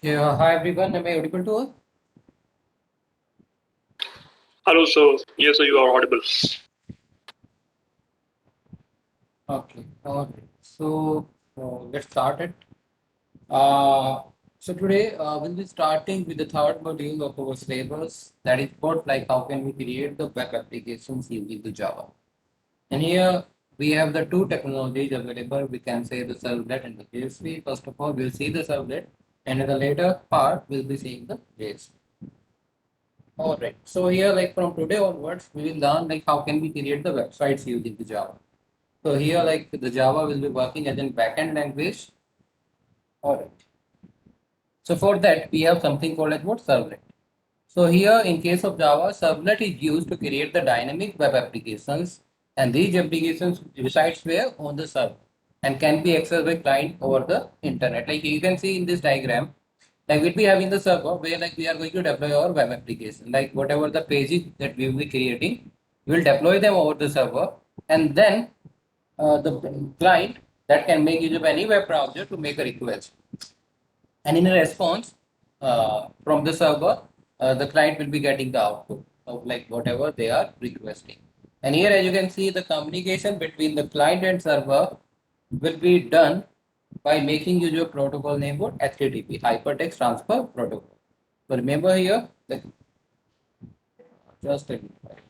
Yeah, hi everyone. Am I audible to all? Hello, so yes, so you are audible. Okay. Let's start it. Uh, so today we'll be starting with the third module of our syllabus. That is called like how can we create the web applications using the Java. And here we have the two technologies available. We can say the servlet and the JSP. First of all, we'll see the servlet, and in the later part we'll be seeing the JSP. All right. So here, like from today onwards, we will learn like how can we create the websites using the Java. So here, like the Java will be working as a backend language. All right. So for that, we have something called as what servlet. So here, in case of Java, servlet is used to create the dynamic web applications, and these applications resides where on the server and can be accessed by client over the internet. Like you can see in this diagram, like we'll be having the server where like we are going to deploy our web application. Like whatever the pages that we will be creating, we will deploy them over the server, and then the client that can make use of any web browser to make a request. And in a response from the server, the client will be getting the output of like whatever they are requesting. And here, as you can see, the communication between the client and server will be done by making use of protocol name called HTTP, Hypertext Transfer Protocol. So remember here, just a minute.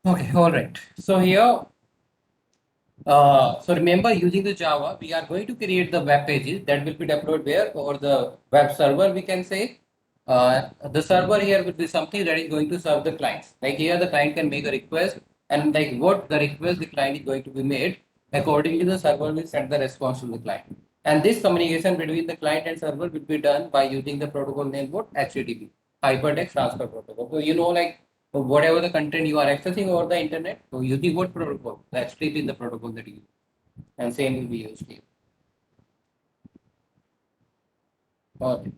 Okay, all right. So here, so remember using the Java, we are going to create the web pages that will be deployed where over the web server, we can say. The server here will be something that is going to serve the clients. Like here, the client can make a request, and like what the request the client is going to be made, accordingly the server will send the response to the client. And this communication between the client and server will be done by using the protocol name what HTTP, Hypertext Transfer Protocol. So you know like whatever the content you are accessing over the internet, so using what protocol? The HTTP is the protocol that you use, and same will be used here. Okay.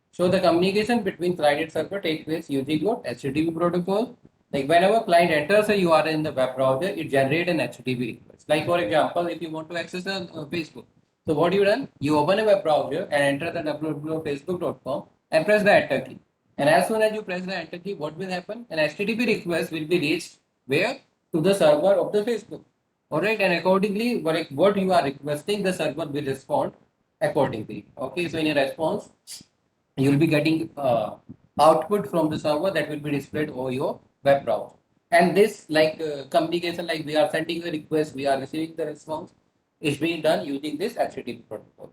So the communication between client and server takes place using what HTTP protocol. Like whenever client enters a URL in the web browser, it generates an HTTP request. Like for example, if you want to access Facebook, so what you done? You open a web browser and enter the www.facebook.com and press the enter key. And as soon as you press the enter key, what will happen? An HTTP request will be reached where to the server of the Facebook. All right, and accordingly, what you are requesting, the server will respond accordingly. Okay, so in a response, you'll be getting output from the server that will be displayed over your web browser. And this communication, like we are sending the request, we are receiving the response, is being done using this HTTP protocol.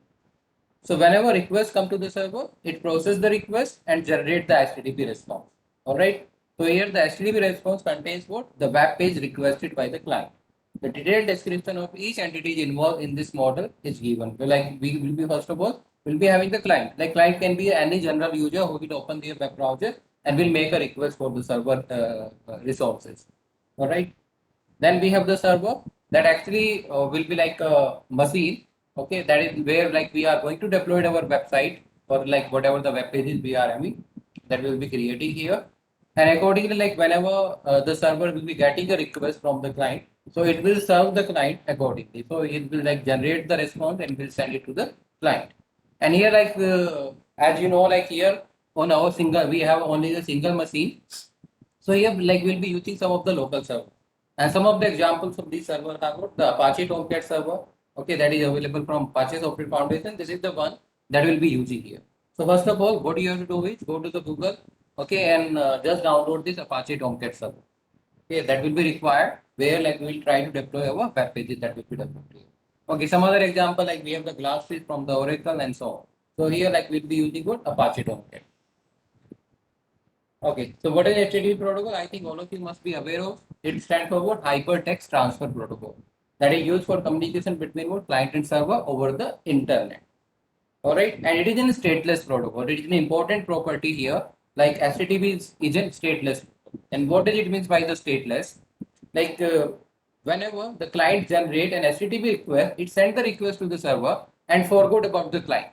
So whenever requests come to the server, it processes the request and generate the HTTP response. All right. So here the HTTP response contains what? The web page requested by the client. The detailed description of each entity involved in this model is given. So like we will be first of all, we'll be having the client. Like client can be any general user who will open their web browser and will make a request for the server resources. All right. Then we have the server that actually will be like a machine. Okay, that is where like we are going to deploy our website or like whatever the web pages we are having that we will be creating here. And accordingly, like whenever the server will be getting a request from the client, so it will serve the client accordingly. So it will like generate the response and will send it to the client. And here, as you know, like here on our single, we have only the single machine. So here, like we'll be using some of the local server. And some of the examples of these servers are what? The Apache Tomcat server. Okay, that is available from Apache Software Foundation. This is the one that we'll be using here. So first of all, what you have to do is go to the Google, okay, and just download this Apache Tomcat server. Okay, that will be required where like we'll try to deploy our web pages that will be deployed here. Okay, some other example like we have the Glassfish from the Oracle and so on. So here like we'll be using what? Apache Tomcat. Okay, so what is HTTP protocol? I think all of you must be aware of. It stands for what? Hypertext Transfer Protocol. That is used for communication between what? Client and server over the internet. All right, and it is in stateless protocol. It is an important property here. Like HTTP is in stateless. And what does it means by the stateless? Like whenever the client generate an HTTP request, it send the request to the server and forgot about the client.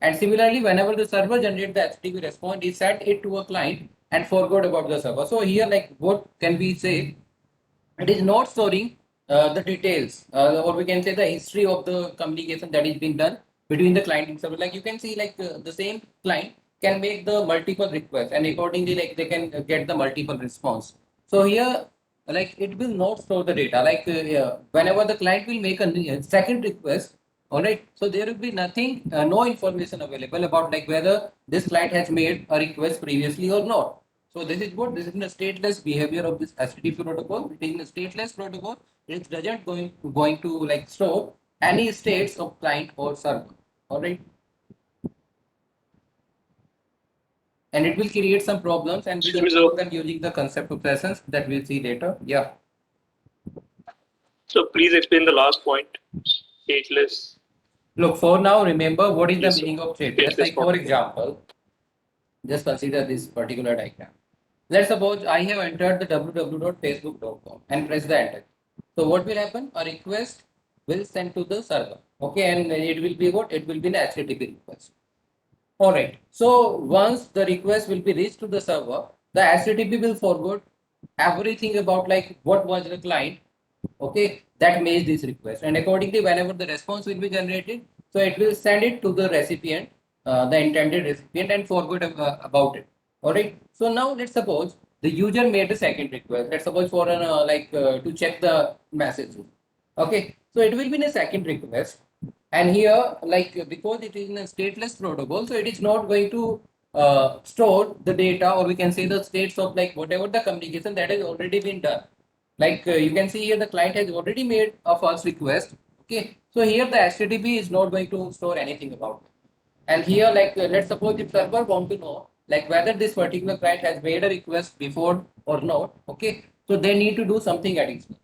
And similarly, whenever the server generate the HTTP response, it sent it to a client and forgot about the server. So here, like what can we say? It is not storing the details or we can say the history of the communication that is being done between the client and server. Like you can see like the same client can make the multiple requests and accordingly like they can get the multiple response. So here like it will not store the data like yeah, whenever the client will make a second request. All right, so there will be nothing no information available about like whether this client has made a request previously or not. So this is what this is in a stateless behavior of this HTTP protocol. It is in a stateless protocol. It doesn't going to like store any states of client or server. All right, and it will create some problems, and we Excuse can me, solve so them using the concept of sessions that we'll see later. Yeah. please explain the last point. Stateless. Look, for now, remember what is the Yes, sir. meaning of stateless. Stateless Like for protocol. example, just consider this particular diagram. Let's suppose I have entered the www.facebook.com and press the enter. So what will happen? A request will send to the server. Okay, and it will be what? It will be an HTTP request. All right. So once the request will be reached to the server, the HTTP will forward everything about like what was the client, okay, that made this request. And accordingly, whenever the response will be generated, so it will send it to the recipient, the intended recipient, and forward about it. All right. So now let's suppose the user made a second request. Let's suppose for an to check the messages. Okay. So it will be in a second request. And here, like because it is in a stateless protocol, so it is not going to store the data, or we can say the states of like whatever the communication that has already been done. Like you can see here, the client has already made a first request. Okay, so here the HTTP is not going to store anything about it. And here, like let's suppose if server want to know like whether this particular client has made a request before or not. Okay, so they need to do something additional.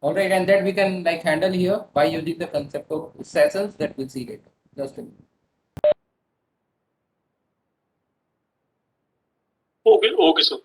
All right, and that we can like handle here by using the concept of sessions that we'll see later. Just a minute. Okay, okay, sir.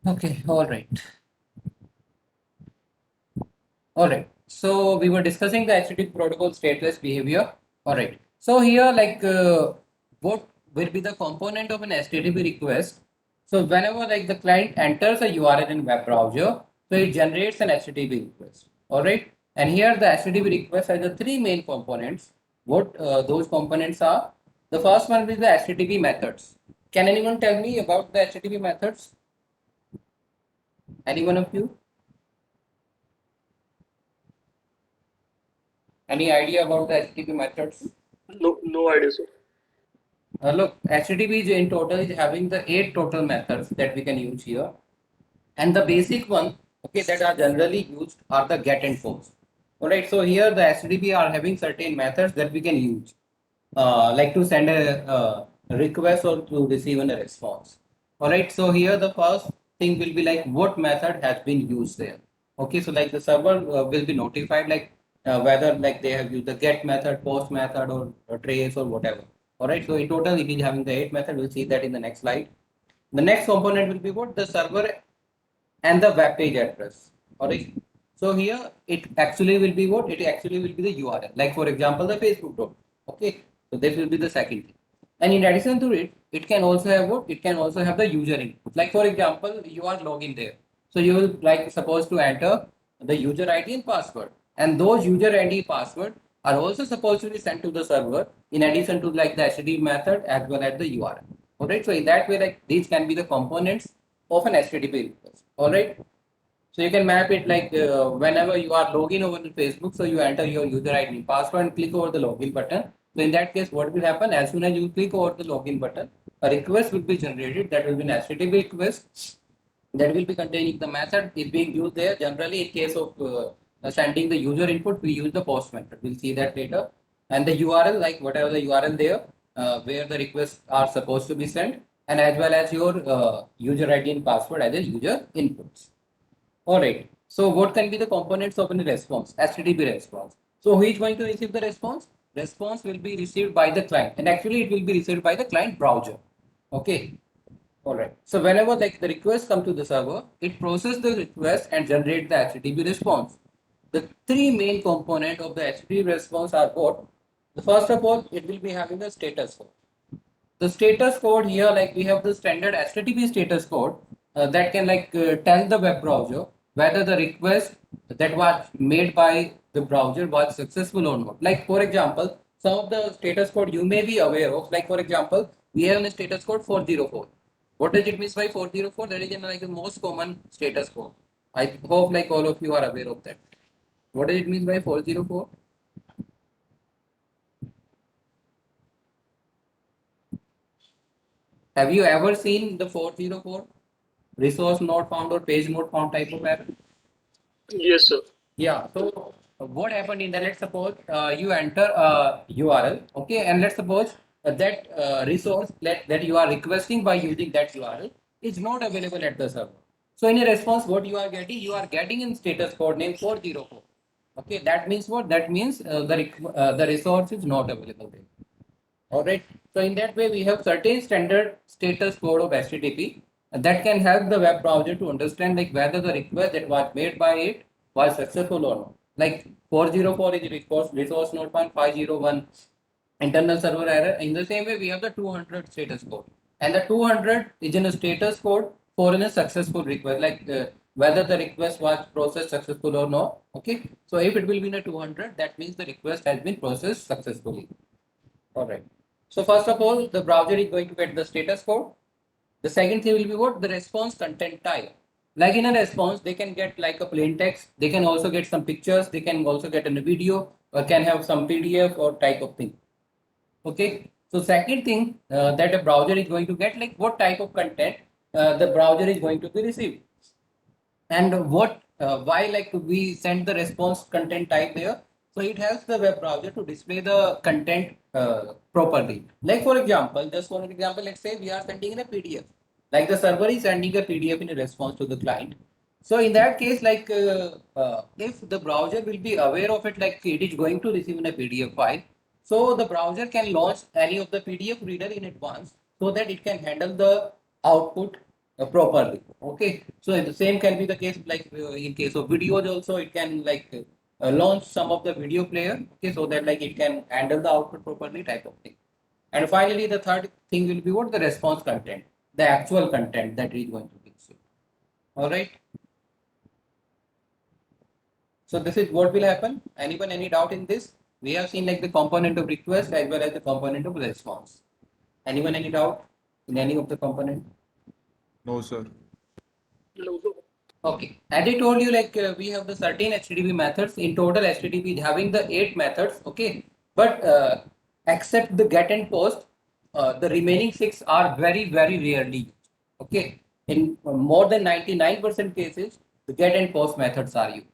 Okay, all right. All right. So we were discussing the HTTP protocol stateless behavior. All right. So here, what will be the component of an HTTP request? So whenever like the client enters a URL in web browser, so it generates an HTTP request. All right. And here the HTTP request has the three main components. What those components are? The first one is the HTTP methods. Can anyone tell me about the HTTP methods? Any one of you? Any idea about the HTTP methods? No, no idea, sir. Look, HTTP is in total is having the 8 total methods that we can use here. And the basic one, okay, that are generally used are the get and post. Alright, so here the HTTP are having certain methods that we can use, like to send a request or to receive a response. Alright, so here the first thing will be like what method has been used there. Okay, so like the server will be notified like whether like they have used the get method, post method, or trace or whatever. Alright, so in total it is having the 8 method. We'll see that in the next slide. The next component will be what the server and the web page address. Alright. So here it actually will be what? It actually will be the URL. Like for example, the Facebook dot. Okay. So this will be the second thing. And in addition to it, it can also have what? It can also have the user input. Like for example, you are logging there. So you will like supposed to enter the user ID and password. And those user ID password are also supposed to be sent to the server in addition to like the HTTP method as well as the URL. Alright. So in that way, like these can be the components of an HTTP request. All right. So you can map it like whenever you are logging over to Facebook, so you enter your user ID and password and click over the login button. So in that case, what will happen? As soon as you click over the login button, a request will be generated. That will be an HTTP request that will be containing the method is being used there. Generally, in case of sending the user input, we use the post method. We'll see that later. And the URL, like whatever the URL there, where the requests are supposed to be sent, and as well as your user ID and password as a user inputs. All right. So what can be the components of a response? HTTP response. So who is going to receive the response? Response will be received by the client, and actually it will be received by the client browser. Okay. All right. So whenever like the request come to the server, it processes the request and generate the HTTP response. The three main component of the HTTP response are what? The first of all, it will be having a status code. The status code here, like we have the standard HTTP status code that can tell the web browser whether the request that was made by the browser was successful or not. Like for example, some of the status code you may be aware of. Like for example, we have a status code 404. What does it mean by 404? That is like the most common status code. I hope like all of you are aware of that. What does it mean by 404? Have you ever seen the 404? Resource not found or page not found type of error? Yes, sir. Yeah. So what happened in that? Let's suppose you enter a URL, okay, and let's suppose that resource that you are requesting by using that URL is not available at the server. So in a response, what you are getting in status code name 404. Okay, that means what? That means the resource is not available there. All right. So in that way, we have certain standard status code of HTTP that can help the web browser to understand like whether the request that was made by it was successful or not. Like 404 is resource not found, 501 internal server error. In the same way, we have the 200 status code, and the 200 is in a status code for in a successful request, whether the request was processed successful or not. Okay. So if it will be in a 200, that means the request has been processed successfully. All right. So first of all, the browser is going to get the status code. The second thing will be what? The response content type. Like in a response, they can get like a plain text. They can also get some pictures. They can also get in a video or can have some PDF or type of thing. Okay. So second thing that a browser is going to get like what type of content the browser is going to be received and what why like we send the response content type there, so it helps the web browser to display the content properly. Like for example, just for an example, let's say we are sending in a PDF, like the server is sending a PDF in a response to the client. So in that case, if the browser will be aware of it, like it is going to receive in a PDF file, so the browser can launch any of the PDF reader in advance so that it can handle the output properly. Okay, so the same can be the case like in case of videos also it can like launch some of the video player. Okay, so that like it can handle the output properly type of thing. And finally, the third thing will be what the response content, the actual content that is going to be consumed. All right. So this is what will happen. Anyone any doubt in this? We have seen like the component of request as well as the component of response. Anyone any doubt in any of the component? No, sir. No, no. Okay. As I told you, like we have the certain HTTP methods. In total, HTTP is having the 8 methods. Okay. But except the get and post, the remaining 6 are very, very rarely used. Okay. In more than 99% cases, the get and post methods are used.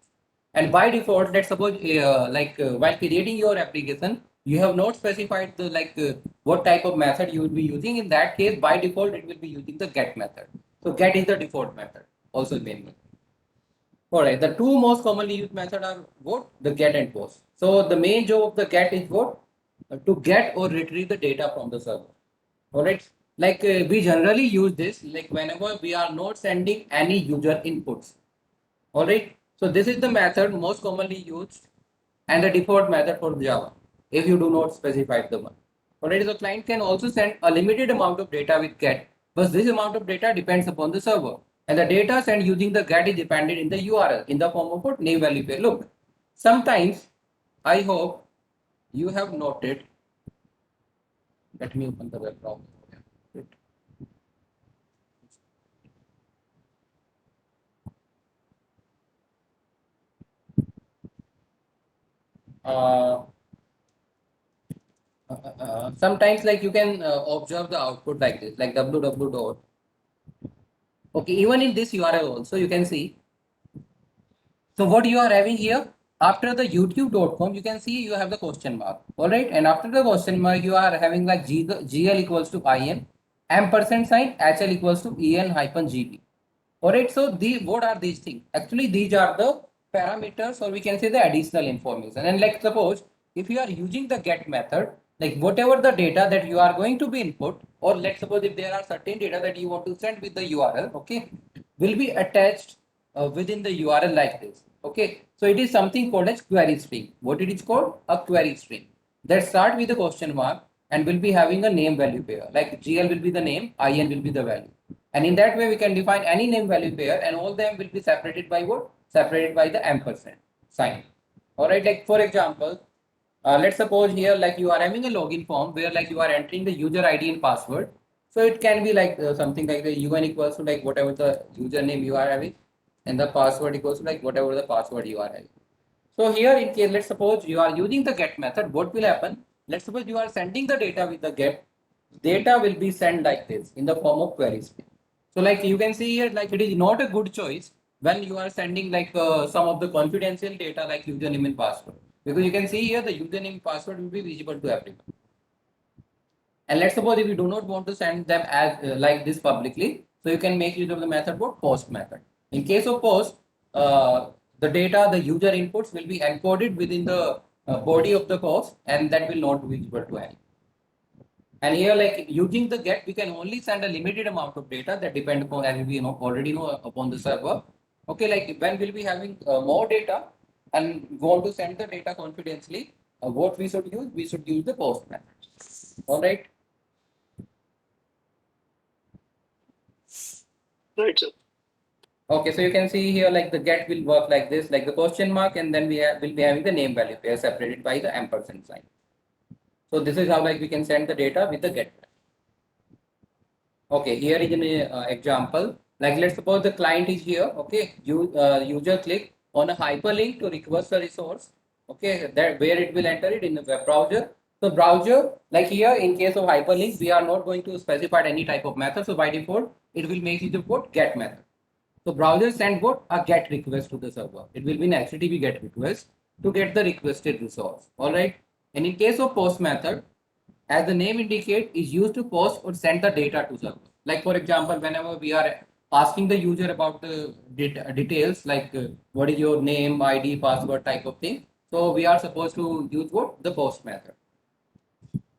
And by default, let's suppose while creating your application, you have not specified the what type of method you will be using. In that case, by default, it will be using the get method. So get is the default method, also main method. All right, the two most commonly used method are what? The get and post. So the main job of the get is what? To get or retrieve the data from the server. All right, we generally use this like whenever we are not sending any user inputs. All right, so this is the method most commonly used and the default method for Java if you do not specify the one. All right, so client can also send a limited amount of data with get, but this amount of data depends upon the server. And the data sent using the get is dependent in the URL in the form of what name value pair. Look, sometimes I hope you have noted. Let me open the web browser. Uh, Sometimes like you can observe the output like this, like www dot. Okay, even in this URL also you can see. So what you are having here after the youtube.com, you can see you have the question mark. All right, and after the question mark, you are having like GL equals to IN, ampersand sign, HL equals to EN hyphen GB. All right, so what are these things? Actually, these are the parameters, or we can say the additional information. And like suppose if you are using the get method, like whatever the data that you are going to be input, or let's suppose if there are certain data that you want to send with the URL, okay, will be attached within the URL like this. Okay, so it is something called as query string. What it is called? A query string that start with the question mark and will be having a name value pair. Like GL will be the name, IN will be the value. And in that way, we can define any name value pair and all them will be separated by what? Separated by the ampersand sign. All right, like for example, let's suppose here like you are having a login form where like you are entering the user ID and password. So it can be like something like the UN equals to like whatever the username you are having and the password equals to like whatever the password you are having. So here in case, let's suppose you are using the get method, what will happen? Let's suppose you are sending the data with the get, data will be sent like this in the form of query string. So like you can see here, like it is not a good choice when you are sending like some of the confidential data like username and password. Because you can see here the username and password will be visible to everyone. And let's suppose if you do not want to send them as like this publicly, so you can make use of the method called post method. In case of post, the data, the user inputs will be encoded within the body of the post, and that will not be visible to anyone. And here, like using the get, we can only send a limited amount of data that depend upon, as we already know, upon the server. Okay, like when we'll be having more data and want to send the data confidentially, what we should use? We should use the post method. All right. Right, sir. Okay, so you can see here like the get will work like this, like the question mark, and then will be having the name value pair separated by the ampersand sign. So this is how like we can send the data with the get. Okay, here is an example. Like let's suppose the client is here. Okay, user click on a hyperlink to request a resource. Okay, that where it will enter it in the web browser. So browser, like here in case of hyperlink, we are not going to specify any type of method. So by default, it will make use of what get method. So browser send what a get request to the server. It will be an HTTP get request to get the requested resource. All right. And in case of post method, as the name indicate, is used to post or send the data to server. Like for example, whenever we are asking the user about the details, like what is your name, ID, password type of thing. So we are supposed to use what the post method.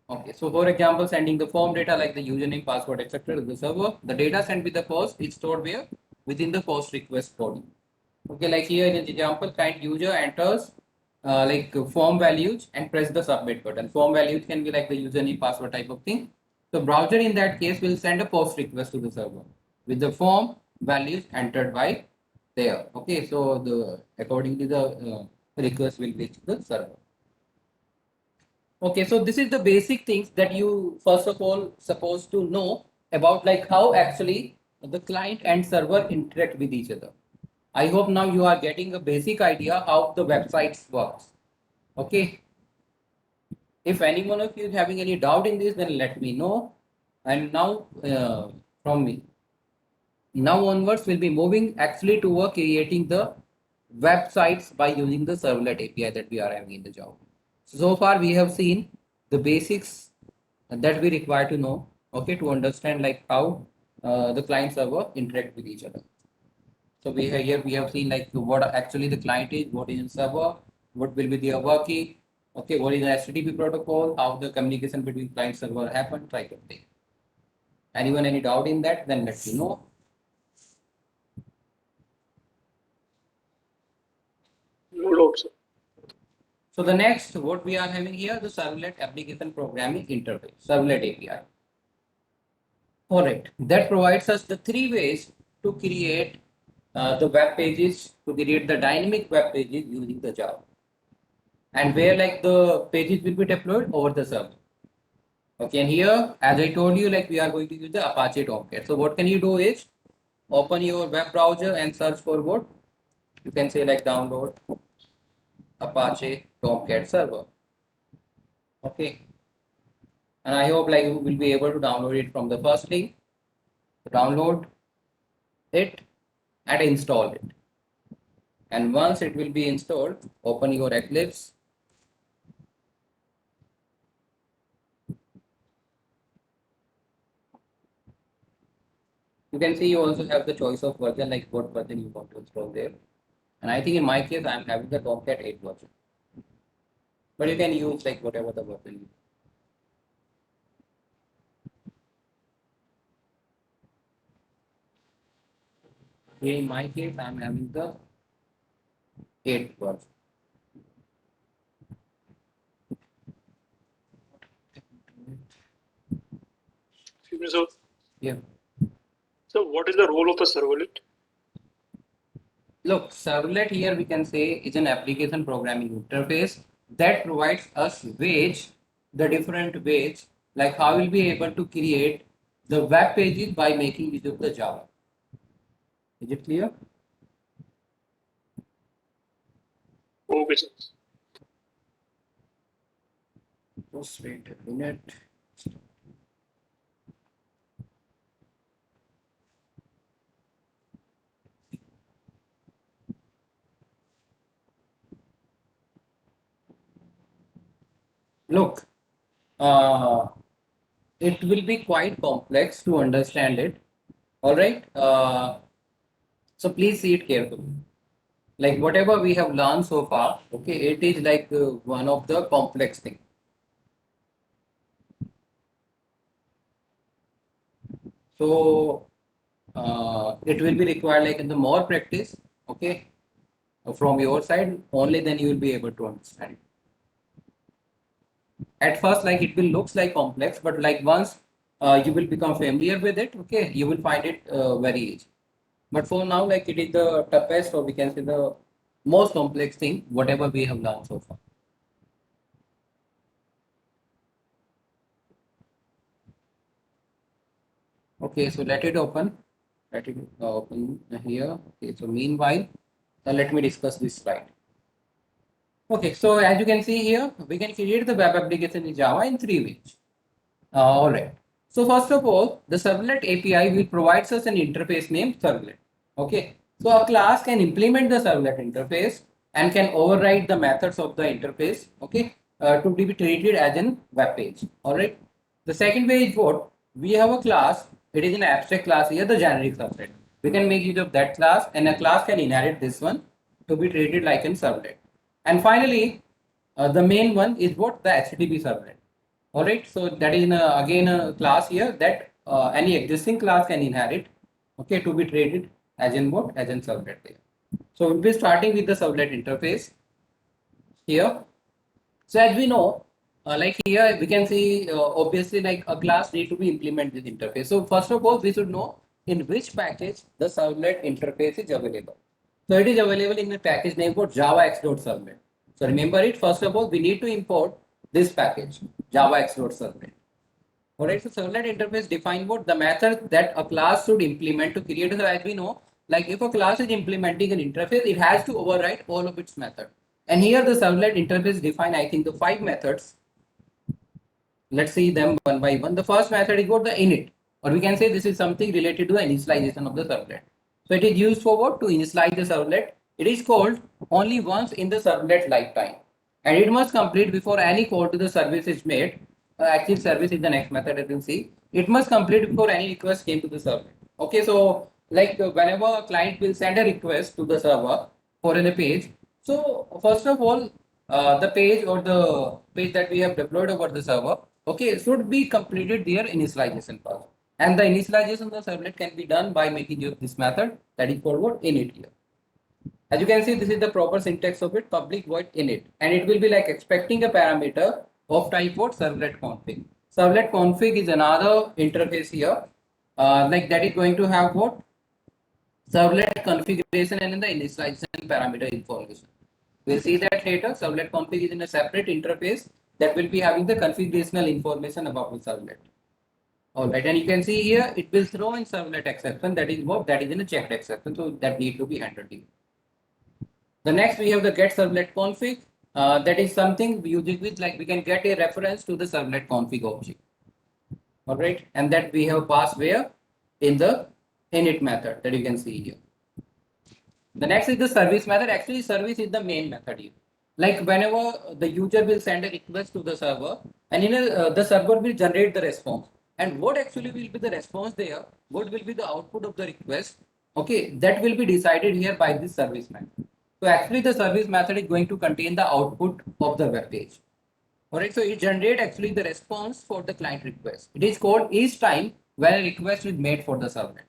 Okay, so for example, sending the form data like the username, password, etc. to the server. The data sent with the post is stored where? Within the post request body. Okay, like here in the example, client user enters form values and press the submit button. Form values can be like the username, password type of thing. So browser in that case will send a post request to the server with the form values entered by there. Okay, so the accordingly the request will reach the server. Okay, so this is the basic things that you first of all supposed to know about like how actually the client and server interact with each other. I hope now you are getting a basic idea how the websites works. Okay, if any one of you is having any doubt in this, then let me know. And now from me, now onwards we'll be moving actually toward creating the websites by using the servlet API that we are having in the Java. So far we have seen the basics that we require to know, okay, to understand like how the client server interact with each other. So we have seen like what actually the client is, what is the server, what will be their working, okay, what is the HTTP protocol, how the communication between client server happen, type of thing. Anyone any doubt in that? Then let me know. No doubt, sir. So the next, what we are having here, the servlet application programming interface, servlet API. All right, that provides us the three ways to create the web pages, to create the dynamic web pages using the Java, and where like the pages will be deployed over the server. Okay, and here, as I told you, like we are going to use the Apache Tomcat. So what can you do is open your web browser and search for what? You can say like download Apache Tomcat server. Okay, and I hope like you will be able to download it from the first link. Download it and install it. And once it will be installed, open your Eclipse. You can see you also have the choice of version, like what version you want to install there. And I think in my case, I'm having the Tomcat 8 version. But you can use like whatever the version you. Here in my case, I'm having the 8 version. Excuse me, sir. Yeah. So, what is the role of the servlet? Look, servlet here we can say is an application programming interface that provides us ways, the different ways, like how we'll be able to create the web pages by making use of the Java. Is it clear? Okay, sir. Just wait a minute. Look, uh, it will be quite complex to understand it. All right. So please see it carefully. Like whatever we have learned so far, okay, it is like one of the complex thing. So it will be required like in the more practice, okay, from your side, only then you will be able to understand. At first, like it will looks like complex, but like once you will become familiar with it, okay, you will find it very easy. But for now, like it is the toughest, or we can say the most complex thing, whatever we have learned so far. Okay, so let it open. Let it open here. Okay, so meanwhile, let me discuss this slide. Okay, so as you can see here, we can create the web application in Java in three ways. All right. So first of all, the servlet API will provide us an interface named servlet. Okay. So a class can implement the servlet interface and can override the methods of the interface. Okay. To be treated as a web page. All right. The second way is what we have a class. It is an abstract class here, the generic subset. We can make use of that class, and a class can inherit this one to be treated like a servlet. And finally, the main one is what the HTTP servlet. All right, so that is again a class here that any existing class can inherit, okay, to be treated as in what? As in servlet there. So we'll be starting with the servlet interface here. So as we know, like here we can see obviously like a class need to be implemented this interface. So first of all, we should know in which package the servlet interface is available. So it is available in the package name called javax.servlet. So remember it, first of all, we need to import this package, javax.servlet. Alright, so servlet interface define what the method that a class should implement to create. So as we know, like if a class is implementing an interface, it has to override all of its method. And here the servlet interface define, I think, the 5 methods. Let's see them one by one. The first method is what? The init, or we can say this is something related to the initialization of the servlet. So it is used for what? To initialize the servlet. It is called only once in the servlet lifetime, and it must complete before any call to the service is made. Active service is the next method, as you can see. It must complete before any request came to the server. Okay, so like whenever a client will send a request to the server for a page, so first of all, the page or the page that we have deployed over the server, okay, should be completed their initialization first. And the initialization of the servlet can be done by making use of this method that is called what? Init here. As you can see, this is the proper syntax of it, public void init, and it will be like expecting a parameter of type what? Servlet config. Servlet config is another interface here, like that is going to have what? Servlet configuration and in the initialization parameter information. We'll see that later. Servlet config is in a separate interface that will be having the configurational information about the servlet. All right, and you can see here it will throw in servlet exception, that is what? That is in a checked exception, so that need to be handled here. The next we have the get servlet config. That is something using which like we can get a reference to the servlet config object. All right, and that we have passed where? In the init method that you can see here. The next is the service method. Actually, service is the main method here. Like whenever the user will send a request to the server, and the server will generate the response. And what actually will be the response there? What will be the output of the request? Okay, that will be decided here by this service method. So actually, the service method is going to contain the output of the web page. Alright, so it generates actually the response for the client request. It is called each time when a request is made for the servlet,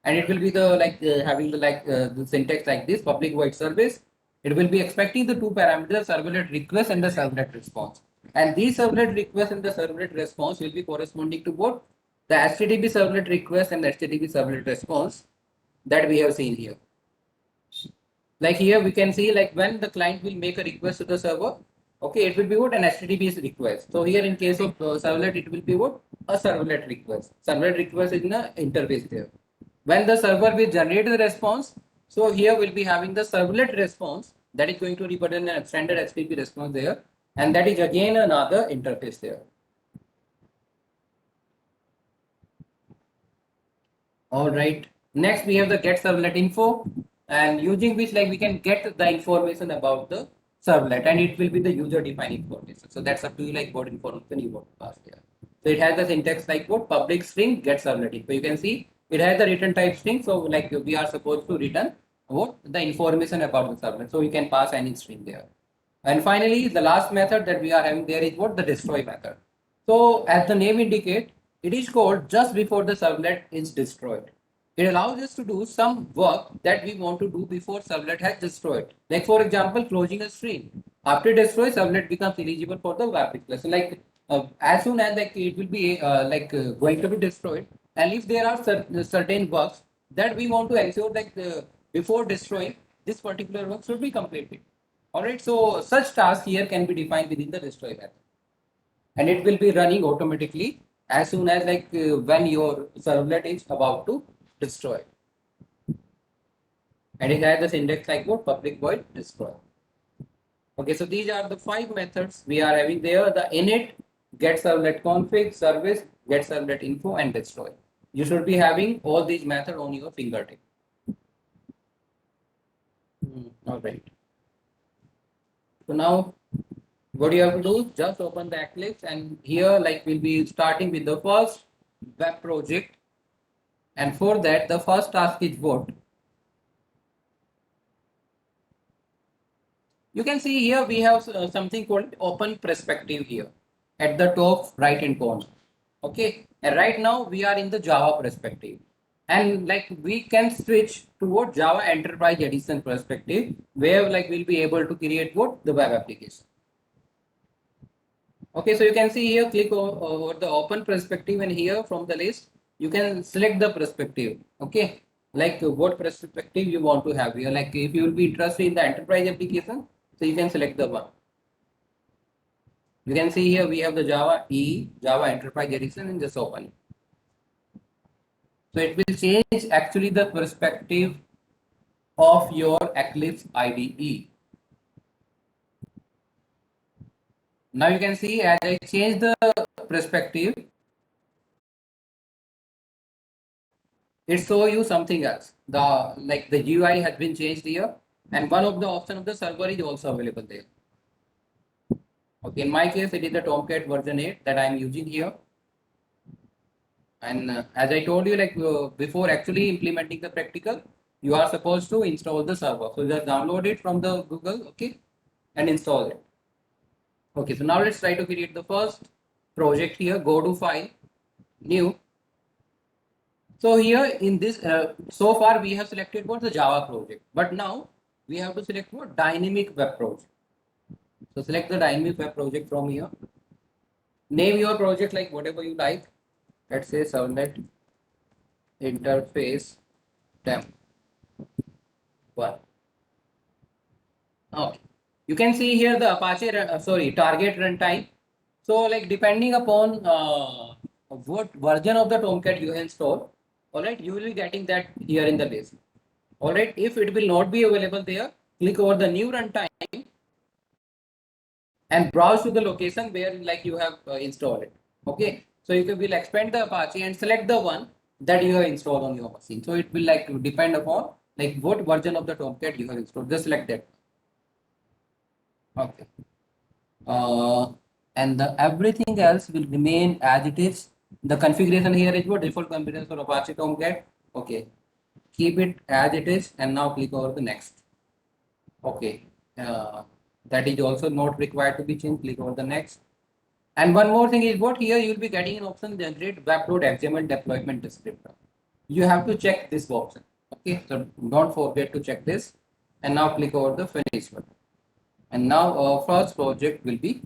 and it will be the like having the syntax like this: public void service. It will be expecting the two parameters, servlet request and the servlet response. And these servlet request and the servlet response will be corresponding to both the HTTP servlet request and the HTTP servlet response that we have seen here. Like here we can see like when the client will make a request to the server, okay, it will be what? An HTTP request. So here in case of servlet, it will be what? A servlet request. Servlet request is in the interface there. When the server will generate the response, so here we'll be having the servlet response that is going to represent an extended HTTP response there, and that is again another interface there. All right. Next, we have the get servlet info, and using which like we can get the information about the servlet, and it will be the user defined information. So that's up to you like what information you want to pass here. So it has the syntax like what? Public string get servlet info. You can see it has the return type string. So like we are supposed to return what? The information about the servlet. So we can pass any string there. And finally, the last method that we are having there is what? The destroy method. So as the name indicate, it is called just before the servlet is destroyed. It allows us to do some work that we want to do before servlet has destroyed. Like for example, closing a stream. After destroy, servlet becomes eligible for the web request. So like as soon as like it will be going to be destroyed, and if there are certain bugs that we want to ensure that before destroying, this particular work should be completed. All right, so such task here can be defined within the destroy method, and it will be running automatically as soon as like when your servlet is about to destroy. And it has the syntax like what? Public void destroy. Okay, so these are the 5 methods we are having there: the init, get servlet config, service, get servlet info, and destroy. You should be having all these methods on your fingertip. All right. So now what you have to do, just open the Eclipse, and here like we'll be starting with the first web project, and for that the first task is what? You can see here we have something called open perspective here. at the top right hand corner. Okay, and right now we are in the Java perspective, and like we can switch toward Java Enterprise Edition perspective, where like we'll be able to create what the web application. Okay, so you can see here, click over the open perspective, and here from the list, you can select the perspective. Okay, like what perspective you want to have here. Like if you will be interested in the enterprise application, so you can select the one. You can see here we have the Java E, Java Enterprise Edition, and just open it. So it will change actually the perspective of your Eclipse IDE. Now you can see as I change the perspective, it show you something else. The UI has been changed here, and one of the option of the server is also available there. Okay, in my case, it is the Tomcat version 8 that I am using here. And as I told you, before actually implementing the practical, you are supposed to install the server. So just download it from the Google, okay, and install it. Okay, so now let's try to create the first project here. Go to File, New. So here in this, so far we have selected what the Java project, but now we have to select what dynamic web project. So select the dynamic web project from here. Name your project like whatever you like. Let's say Servlet Interface Demo 1. Okay. You can see here the Apache, target runtime. So like depending upon what version of the Tomcat you install, all right, you will be getting that here in the list. All right, if it will not be available there, click over the new runtime and browse to the location where like you have installed it. Okay, so you will expand the Apache and select the one that you have installed on your machine. So it will like depend upon like what version of the Tomcat you have installed. Just select that. Okay. And the everything else will remain as it is. The configuration here is what default configuration for Apache Tomcat. Okay, keep it as it is, and now click over the next. Okay, that is also not required to be changed. Click over the next. And one more thing is what here you will be getting an option generate web.xml deployment descriptor. You have to check this option. Okay, so don't forget to check this. And now click over the finish button. And now our first project will be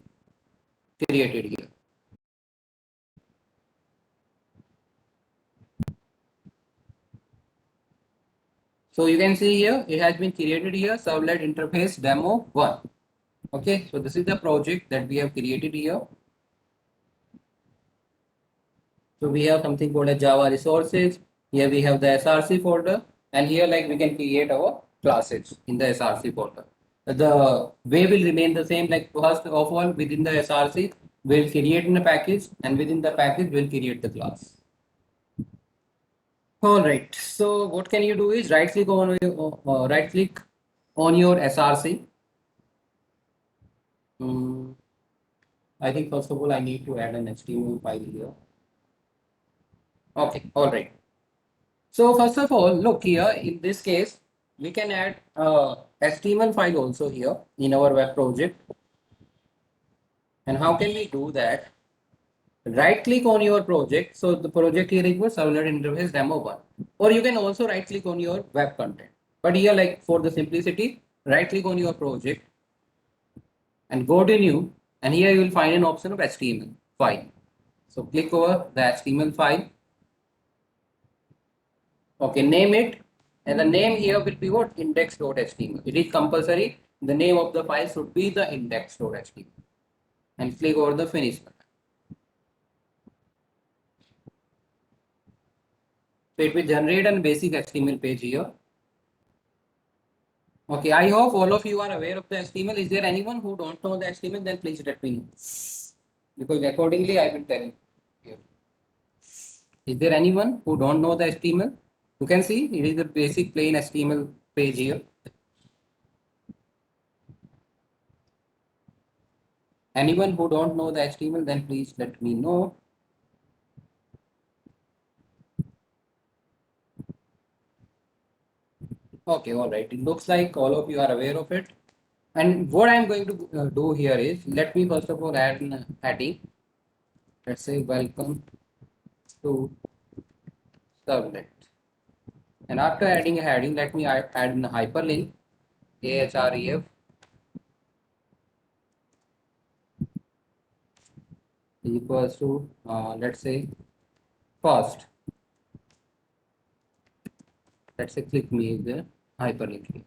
created here. So you can see here it has been created here, Servlet Interface Demo 1. Okay, so this is the project that we have created here. So we have something called as Java resources. Here we have the SRC folder, and here like we can create our classes in the SRC folder. The way will remain the same. Like first of all, within the SRC, we'll create in a package, and within the package, we'll create the class. All right. So what can you do is right click on your SRC. I think first of all I need to add an HTML file here. Okay. All right. So first of all, look here. In this case, we can add HTML file also here in our web project. And how can we do that? Right click on your project. So the project here is Servlet Interface Demo 1. Or you can also right click on your web content. But here like for the simplicity, right click on your project and go to new, and here you will find an option of HTML file. So click over the HTML file. Okay, name it, and the name here will be what index.html. It is compulsory. The name of the file should be the index.html, and click over the finish button. So it will generate a basic HTML page here. Okay, I hope all of you are aware of the HTML. Is there anyone who don't know the HTML? Then please let me know, because accordingly I will tell you. Is there anyone who don't know the HTML? You can see it is a basic plain HTML page here. Anyone who don't know the HTML, then please let me know. Okay, all right. It looks like all of you are aware of it. And what I'm going to do here is, let me first of all add an heading. let's say welcome to servlet. And after adding a heading, let me add a hyperlink, ahref equals to, let's say, first. Let's say click me the hyperlink here.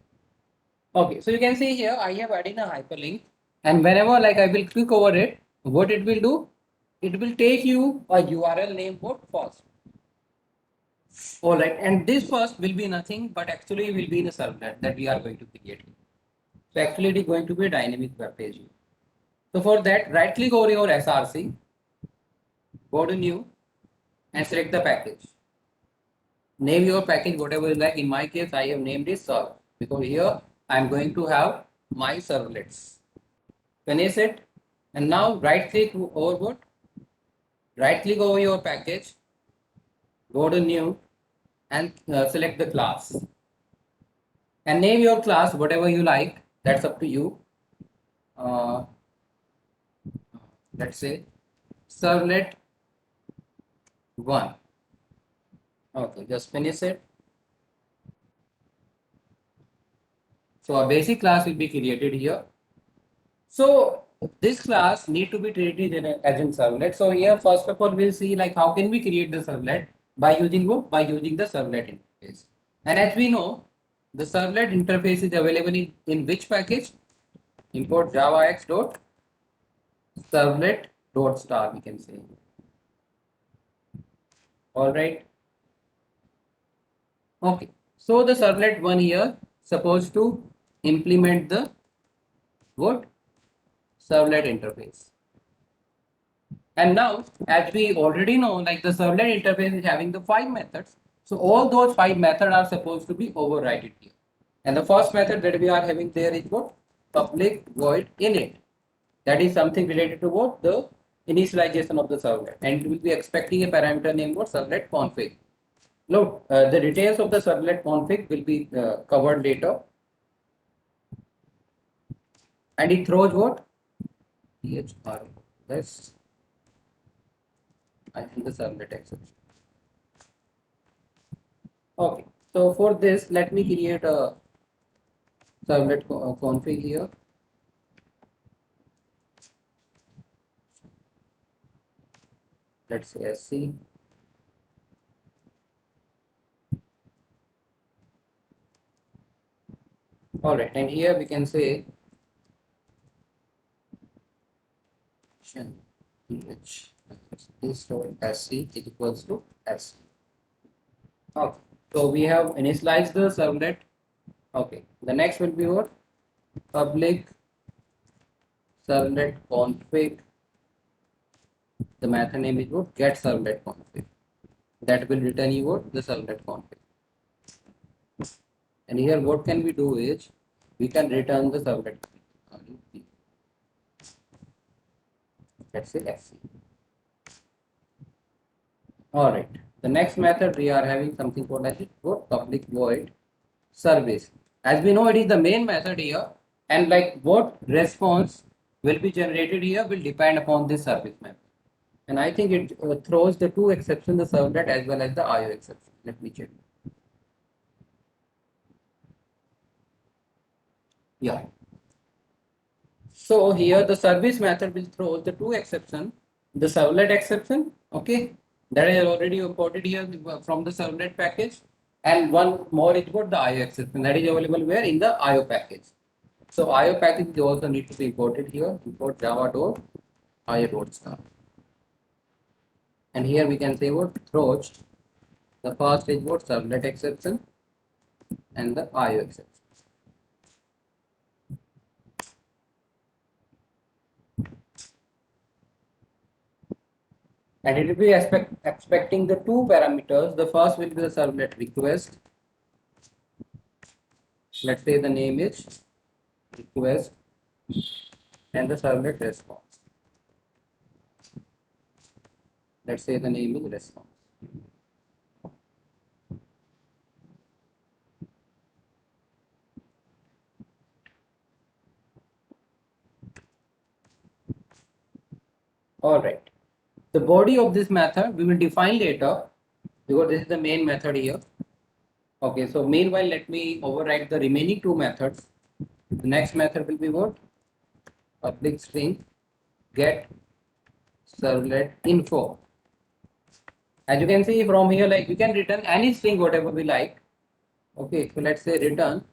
Okay, so you can see here I have added a hyperlink, and whenever like I will click over it, what it will do? It will take you a URL name for first. All right, and this first will be nothing but actually will be in a servlet that we are going to create. So actually it is going to be a dynamic web page. So for that, right click over your SRC, go to new and select the package. Name your package whatever you like. In my case, I have named it serve because here I am going to have my servlets. Finish it, and now right click over what? Right click over your package, go to new and select the class and name your class whatever you like. That's up to you. Uh, let's say servlet 1. Okay, just finish it. So a basic class will be created here. So this class need to be treated as in servlet. So here first of all we'll see like how can we create the servlet by using what? By using the servlet interface. And as we know, the servlet interface is available in which package? Import javax dot servlet dot star we can say. All right. Okay. So the servlet one here supposed to implement the what? Servlet interface. And now, as we already know, like the servlet interface is having the 5 methods. So all those 5 methods are supposed to be overridden here. And the first method that we are having there is what? Public void init. That is something related to what? The initialization of the servlet. And it will be expecting a parameter named what? Servlet config. Look, the details of the servlet config will be covered later. And it throws what? THR. That's, I think, the servlet exception. Okay, so for this, let me create a servlet config here. Let's say SC. All right, and here we can say th this SC is equals to SC. Okay, so we have initialized the servlet. Okay, the next will be what? Public servlet config. The method name is what? Get servlet config. That will return you what? The servlet config. And here what can we do is we can return the servlet. Let's say SC. All right. The next method we are having something called as what? Public void service. As we know, it is the main method here, and like what response will be generated here will depend upon this service method. And I think it throws the two exceptions, the servlet as well as the IO exception. Let me check. Yeah. So here the service method will throw the two exception, the servlet exception, okay, that I already imported here from the servlet package, and one more is what the IO exception that is available where in the IO package. So IO package also need to be imported here. Import java dot IO dot star, and here we can say what throws the first is what servlet exception and the IO exception. And it will be expecting the two parameters. The first will be the servlet request. Let's say the name is request and the servlet response. Let's say the name is response. All right. The body of this method we will define later because this is the main method here. Okay, so meanwhile, let me override the remaining two methods. The next method will be what? Public string get servlet info. As you can see from here, like we can return any string whatever we like. Okay, so let's say return.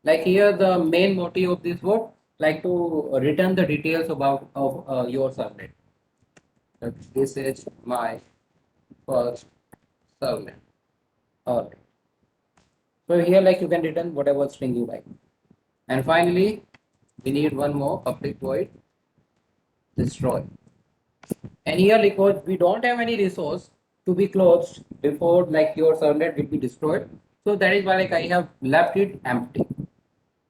Like here, the main motive of this word, like to return the details about of your servlet. So this is my first servlet. Alright. So here, like you can return whatever string you like. And finally, we need one more public void destroy. And here, because we don't have any resource to be closed before like your servlet will be destroyed, so that is why like I have left it empty.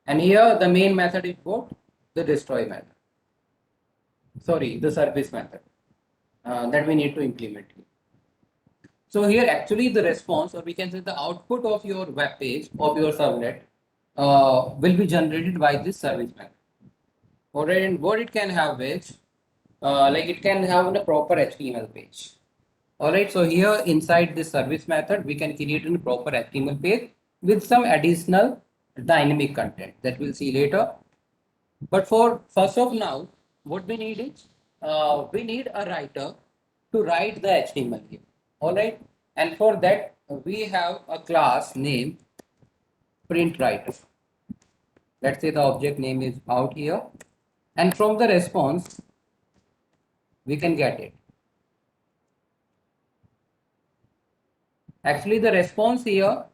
And here the main method is what? The destroy method. Sorry, the service method that we need to implement. So here actually the response, or we can say the output of your web page of your servlet will be generated by this service method. Alright, and what it can have is like it can have a proper HTML page. Alright, so here inside this service method, we can create a proper HTML page with some additional dynamic content that we'll see later. But for first of now, what we need is we need a writer to write the HTML here. Alright, and for that we have a class named print writer. Let's say the object name is out here, and from the response we can get it. Actually, the response here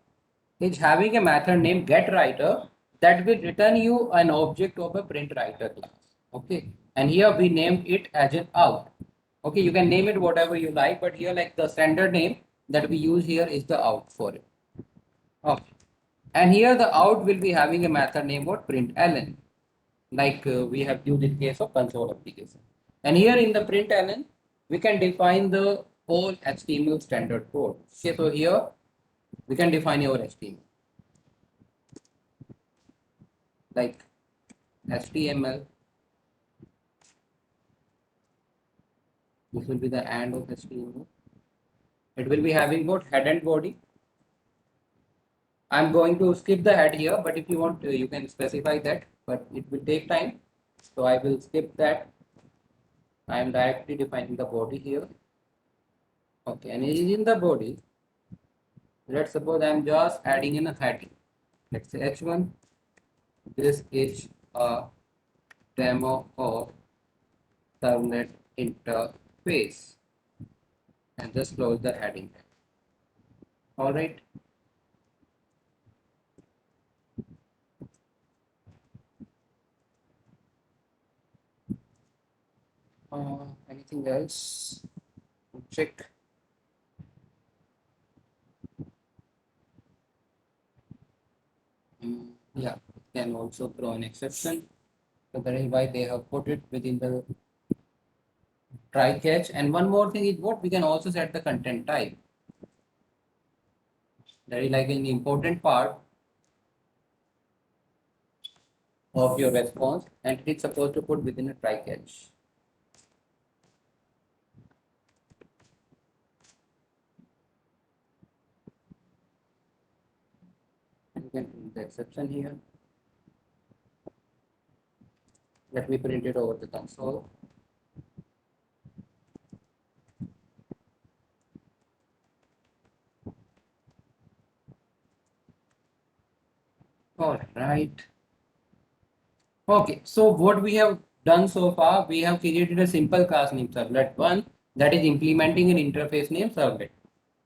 is having a method named getWriter that will return you an object of a printWriter class. Okay, and here we named it as an out. Okay, you can name it whatever you like, but here like the standard name that we use here is the out for it. Okay, and here the out will be having a method named what println, like we have used in case of console application. And here in the println, we can define the whole HTML standard code. Okay, so here we can define our HTML like HTML. This will be the end of HTML. It will be having both head and body. I'm going to skip the head here, but if you want, you can specify that, but it will take time. So I will skip that. I am directly defining the body here. Okay, and in the body, let's suppose I'm just adding in a heading. Let's say H1. This is a demo of servlet interface, and just close the heading. All right. Anything else? Check. Yeah, can also throw an exception. So that is why they have put it within the try catch. And one more thing is what we can also set the content type. That is like an important part of your response, and it's supposed to put within a try catch. You can put the exception here. Let me print it over the console. All right. Okay, so what we have done so far, we have created a simple class named servlet1 that is implementing an interface named servlet.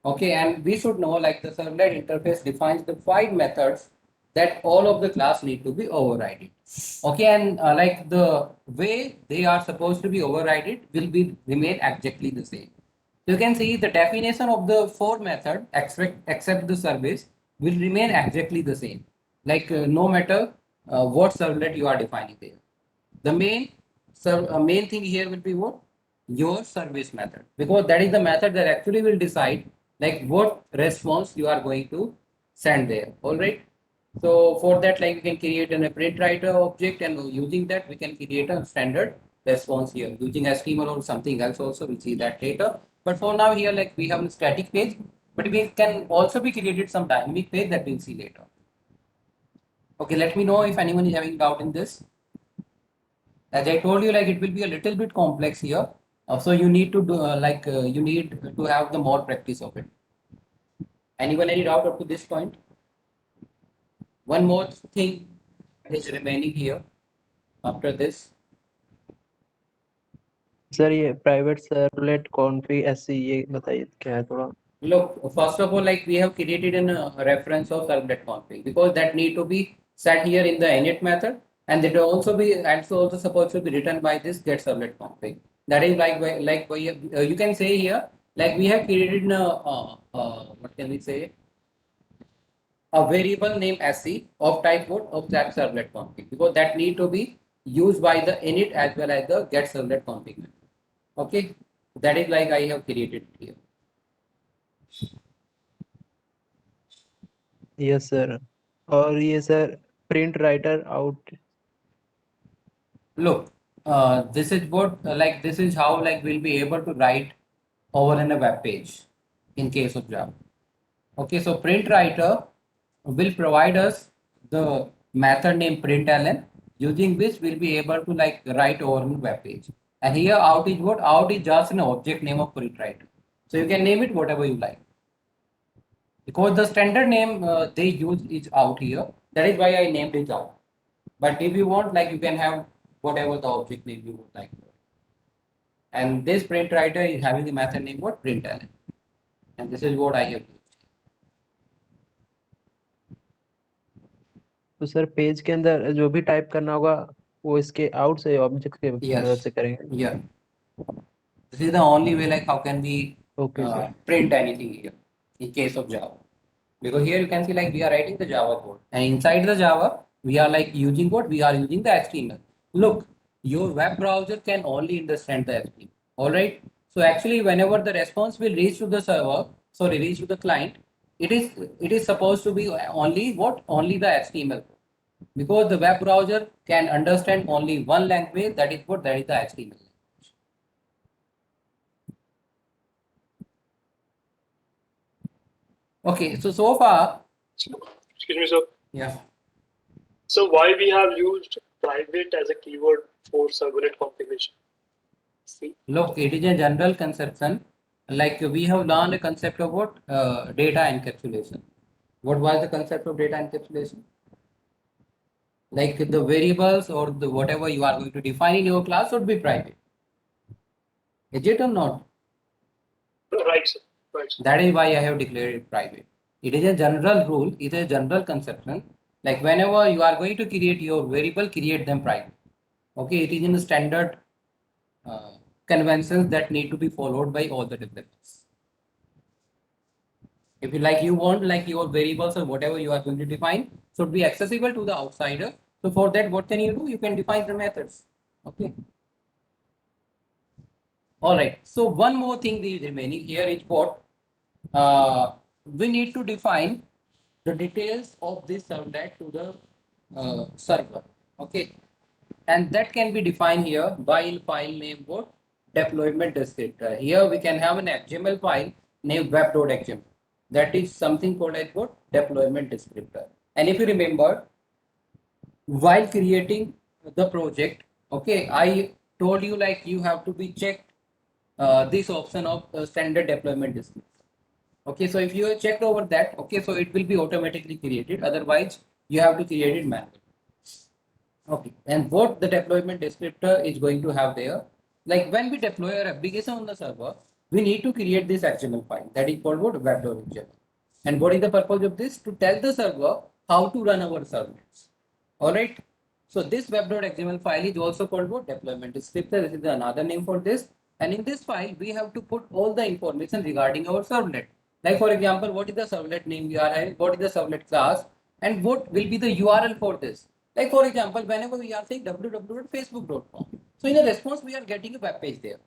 Okay, and we should know like the servlet interface defines the 5 methods that all of the class need to be overridden. Okay, and like the way they are supposed to be overridden will be remain exactly the same. You can see the definition of the 4 method except the service will remain exactly the same. Like no matter what servlet you are defining there. The main thing here will be what? Your service method, because that is the method that actually will decide like what response you are going to send there. All right. So for that, like we can create a print writer object, and using that we can create a standard response here using HTML or something else also. We'll see that later. But for now here, like we have a static page, but we can also be created some dynamic page that we'll see later. Okay, let me know if anyone is having doubt in this. As I told you, like it will be a little bit complex here. So you need to do you need to have the more practice of it. Anyone any doubt up to this point? One more thing is remaining here after this. Sir ये private servlet config SC ये बताइए क्या है थोड़ा. Look, first of all, like we have created a reference of servlet config because that need to be set here in the init method, and it will also supposed to be written by this get servlet config. That is you can say here like we have created what can we say, a variable name sc of type what of that servlet config, because that need to be used by the init as well as the get servlet config. Okay, that is like I have created here. Yes sir. और ये sir print writer out. Look, this is what like this is how like we'll be able to write over in a web page in case of Java. Okay, so print writer will provide us the method name println, using which we'll be able to like write over in web page. And here out is what? Out is just an object name of print writer. So you can name it whatever you like. Because the standard name they use is out here. That is why I named it out. But if you want, like you can have whatever the object name you would like. And this print writer is having the method name what println. And this is what I have used. तो sir page के अंदर जो भी type करना होगा वो इसके out से ऑब्जेक्ट के मदद से करेंगे. Yeah. This is the only way like how can we okay sir. print anything here in case of Java. Because here you can see like we are writing the Java code, and inside the Java we are like using what we are using the HTML. Look, your web browser can only understand the HTML. All right. So actually, whenever the response will reach to the server, reach to the client, it is supposed to be only the HTML, because the web browser can understand only one language, that is the HTML. Okay, so far, Excuse me, sir. yeah. So why we have used private as a keyword for servlet configuration? See, Look, it is a general conception. Like we have learned a concept of what data encapsulation. What was the concept of data encapsulation? Like the variables or the whatever you are going to define in your class should be private. Is it or not? right, sir. Right, sir. That is why I have declared it private. It is a general rule. It is a general conception. Like whenever you are going to create your variable, create them private. Okay, it is in the standard conventions that need to be followed by all the developers. If you want like your variables or whatever you are going to define should be accessible to the outsider. So for that, what can you do? You can define the methods. Okay. All right. So one more thing is remaining here is what we need to define the details of this servlet to the server. Okay. And that can be defined here by file name what deployment descriptor. Here we can have an XML file named web.xml. That is something called as what deployment descriptor. And if you remember, while creating the project, okay, I told you like you have to be checked this option of standard deployment descriptor. Okay, so if you have checked over that, okay, so it will be automatically created. Otherwise, you have to create it manually. Okay, and what the deployment descriptor is going to have there, like when we deploy our application on the server, we need to create this XML file that is called what web.xml. And what is the purpose of this? To tell the server how to run our servers. All right. So this web.xml file is also called what deployment descriptor. This is another name for this. And in this file, we have to put all the information regarding our servlet. Like for example, what is the servlet name we are having? What is the servlet class? And what will be the URL for this? Like for example, whenever we are saying www.facebook.com, so in the response we are getting a web page there.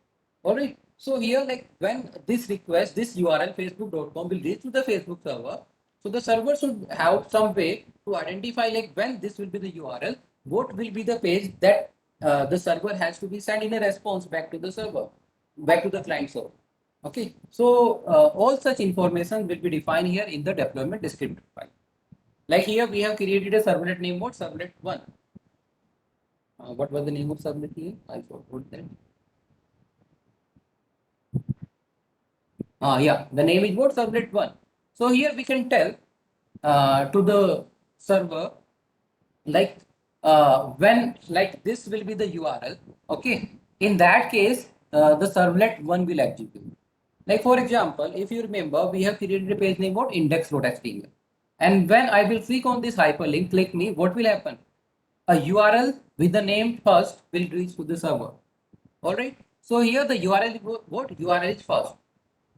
All right. So here, like when this request, this URL facebook.com will reach to the Facebook server. So the server should have some way to identify like when this will be the URL, what will be the page that the server has to be sending a response back to the server, back to the client server. Okay, so all such information will be defined here in the deployment descriptor file. Like here, we have created a servlet name mode, servlet one. What was the name of servlet here? I forgot that. Yeah, the name is what, servlet one. So here we can tell to the server like when like this will be the URL. Okay, in that case, the servlet one will execute. Like for example, if you remember, we have created a page name called index.html, and when I will click on this hyperlink, click me, what will happen? A URL with the name first will reach to the server. All right. So here the URL is what? URL is first.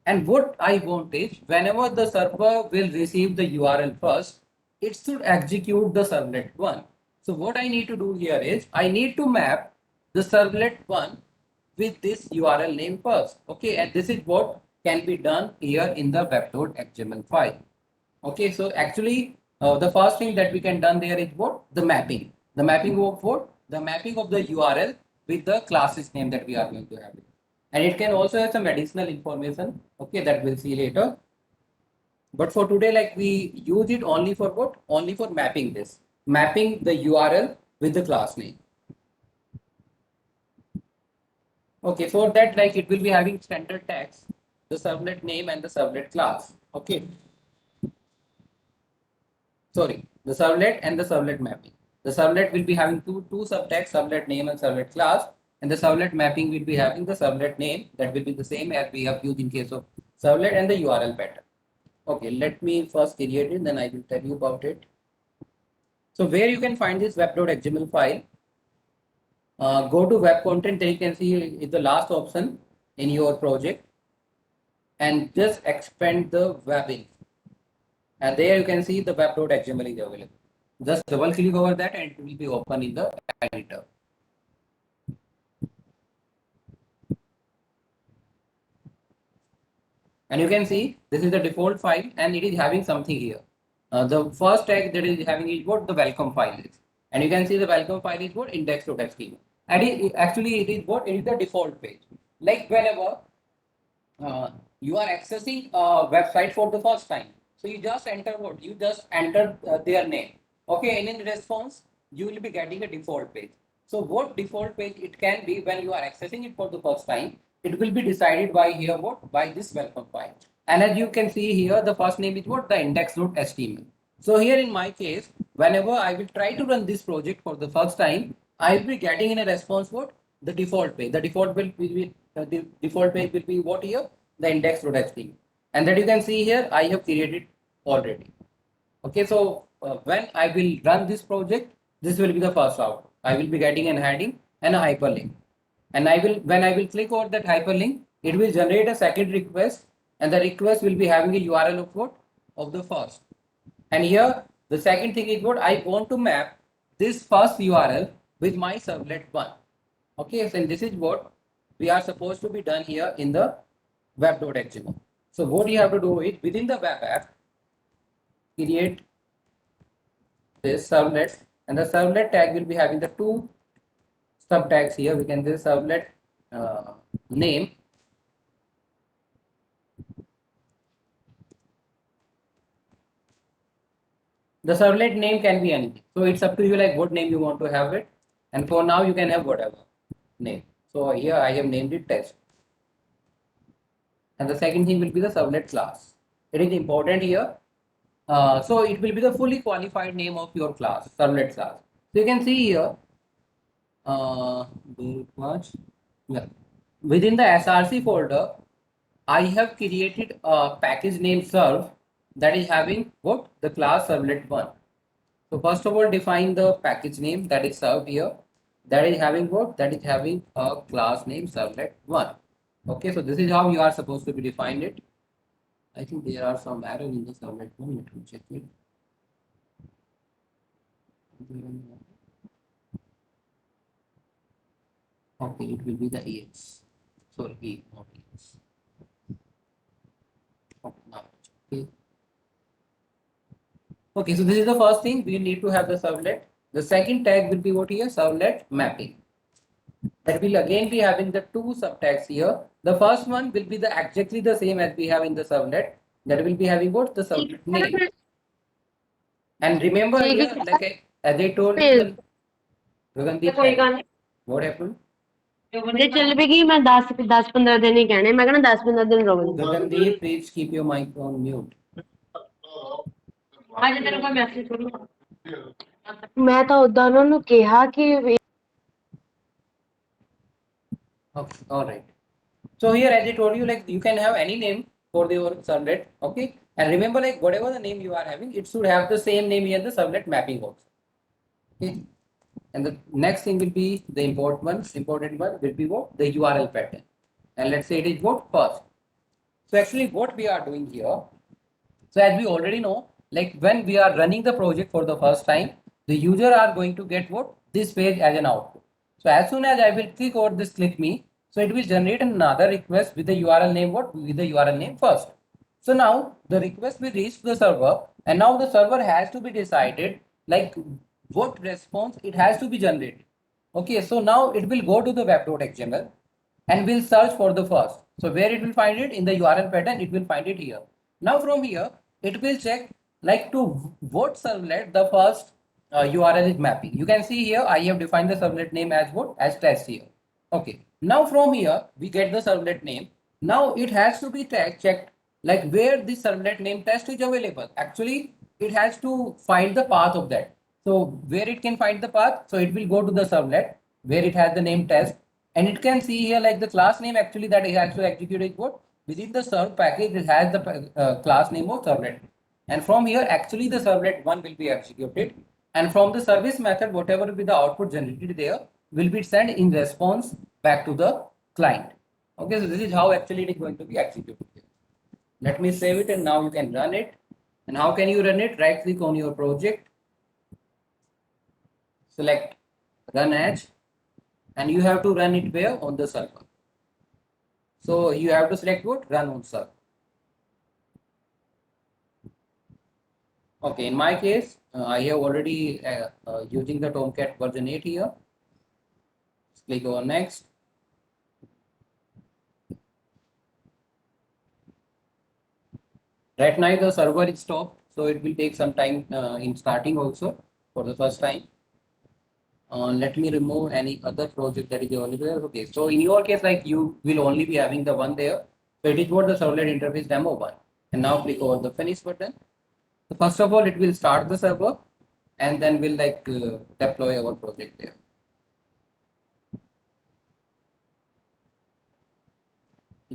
And what I want is whenever the server will receive the URL first, it should execute the servlet one. So what I need to do here is I need to map the servlet one with this URL name first. Okay, and this is what can be done here in the web.xml file. Okay, so actually the first thing that we can done there is what? The mapping. The mapping of what? The mapping of the URL with the classes name that we are going to have. And it can also have some additional information, okay, that we'll see later. But for today, like we use it only for what? Only for mapping this. Mapping the URL with the class name. Okay, for that, like it will be having standard tags, the servlet name and the servlet class. Okay. Sorry, the servlet and the servlet mapping. The servlet will be having two subtags, servlet name and servlet class, and the servlet mapping will be having the servlet name that will be the same as we have used in case of servlet and the URL pattern. Okay, let me first create it, then I will tell you about it. So where you can find this web.xml file, go to web content, then you can see is the last option in your project, and just expand the webbing. And there you can see the web.xml is available. Just double click over that and it will be open in the editor. And you can see this is the default file and it is having something here. The first tag that is having is what the welcome file is. And you can see the welcome file is what index.html. And actually it is what? It is the default page. Like whenever you are accessing a website for the first time. So you just enter what? You just enter their name. Okay, and in response, you will be getting a default page. So what default page it can be when you are accessing it for the first time, it will be decided by here what? By this welcome file. And as you can see here, the first name is what? The index.html. So here in my case, whenever I will try to run this project for the first time, I will be getting in a response what? The default page. The default the default page will be what here? The index.html. And that you can see here, I have created already. Okay, so when I will run this project, this will be the first output. I will be getting an heading and a hyperlink. And when I will click over that hyperlink, it will generate a second request, and the request will be having a URL of what? Of the first. And here, the second thing is what? I want to map this first URL with my servlet one. Okay, so this is what we are supposed to be done here in the web.xml. So what you have to do is within the web app, create this servlet, and the servlet tag will be having the two sub tags here. We can say servlet name. The servlet name can be anything. So it's up to you like what name you want to have it. And for now you can have whatever name. So here I have named it test. And the second thing will be the servlet class. It is important here. So it will be the fully qualified name of your class, servlet class. So you can see here, yeah. Within the src folder, I have created a package named serve that is having what? The class servlet one. So first of all, define the package name that is served here. That is having what? That is having a class name servlet one. Okay, so this is how you are supposed to be defined it. I think there are some error in the servlet one. Let me check it. Okay, it will be the EX. Sorry, E, not EX. Okay, now, okay. Okay, so this is the first thing we need to have the servlet. The second tag will be what here? Servlet mapping. that will again be having the two subtags here. The first one will be exactly the same as we have in the servlet. That will be having what? The servlet name. And remember here, like as I told you, Gagandeep, ਕੋਈ ਗੱਲ ਨਹੀਂ what happened? ਜੇ ਚੱਲ ਪਏਗੀ ਮੈਂ 10-15 ਦਿਨ ਹੀ ਕਹਿਣੇ ਮੈਂ ਕਹਿੰਦਾ 10-15 ਦਿਨ ਰੁਕ ਜਾ Gagandeep, please keep your mic on mute. ਅੱਜ ਤੇਰੇ ਕੋਲ ਮੈਸੇਜ ਥੋੜੀ ਮੈਂ ਤਾਂ ਉਦਾਂ ਉਹਨਾਂ ਨੂੰ ਕਿਹਾ ਕਿ Okay, all right. So here, as I told you, like you can have any name for your servlet, okay? And remember, like whatever the name you are having, it should have the same name here, the servlet mapping also. Okay. And the next thing will be the important one will be what? The URL pattern. And let's say it is what? First. So actually what we are doing here, so as we already know, like when we are running the project for the first time, the user are going to get what? This page as an output. So as soon as I will click over this click me, so it will generate another request with the URL name what? With the URL name first. So now the request will reach the server and now the server has to be decided like what response it has to be generated. Okay, so now it will go to the web.xml and will search for the first. So where it will find it? In the URL pattern, it will find it here. Now from here, it will check like to what servlet the first URL is mapping. You can see here, I have defined the servlet name as what? As test here. Okay. Now from here, we get the servlet name. Now it has to be checked like where the servlet name test is available. Actually, it has to find the path of that. So where it can find the path, so it will go to the servlet where it has the name test, and it can see here like the class name actually that it has to execute is what within the serve package it has the class name of servlet, and from here actually the servlet one will be executed, and from the service method whatever will be the output generated there will be sent in response back to the client. Okay, so this is how actually it is going to be executed. Let me save it and now you can run it. And how can you run it? Right click on your project, select run as, and you have to run it where? On the server. So you have to select what? Run on server. Okay, in my case, I have already using the Tomcat version 8 here. Click on next. Right now the server is stopped, so it will take some time in starting also for the first time. Let me remove any other project that is available. Okay, so in your case, like you will only be having the one there. So it is what the servlet interface demo one. And now click over the finish button. So first of all, it will start the server and then we'll like deploy our project there.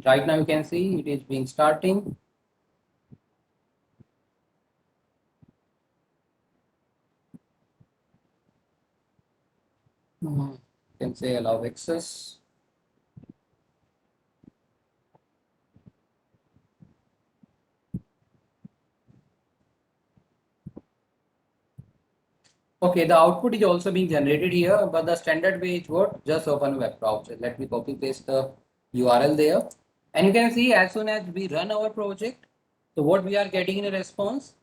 Right now you can see it is being starting. You can say allow access. Okay, the output is also being generated here, but the standard way is what? Just open a web browser. Let me copy paste the URL there. And you can see as soon as we run our project, so what we are getting in a response?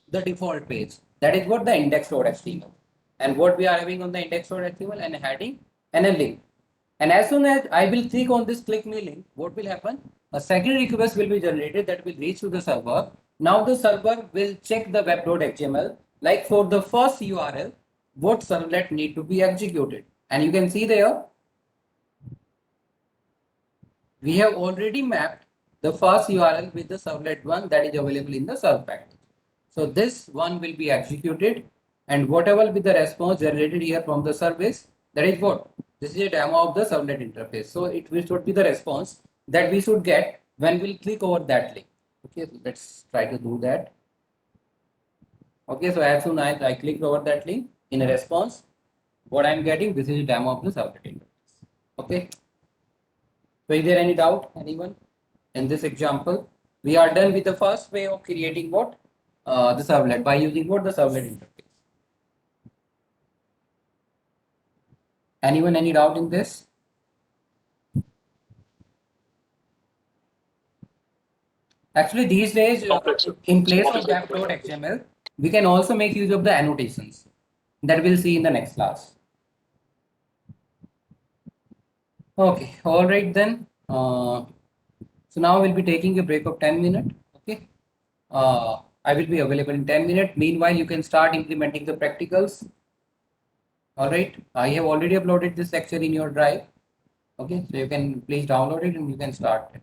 The default page. That is what the index.html. And what we are having on the index.html and a heading and a link. And as soon as I will click on this click me link, what will happen? A second request will be generated that will reach to the server. Now the server will check the web.html, like for the first URL, what servlet need to be executed. And you can see there, we have already mapped the first URL with the servlet one that is available in the serve package. So this one will be executed, and whatever will be the response generated here from the service, that is what? This is a demo of the servlet interface. So it should be the response that we should get when we'll click over that link. Okay, so let's try to do that. Okay, so as soon as I click over that link in a response, what I'm getting, this is a demo of the servlet interface. Okay. So is there any doubt, anyone? In this example, we are done with the first way of creating what? The servlet by using what? The servlet interface. Anyone, any doubt in this? Actually, these days, in place of web.xml, we can also make use of the annotations that we'll see in the next class. Okay, all right then. So now we'll be taking a break of 10 minutes. Okay. I will be available in 10 minutes. Meanwhile, you can start implementing the practicals. All right. I have already uploaded this lecture in your drive. Okay, so you can please download it and you can start it.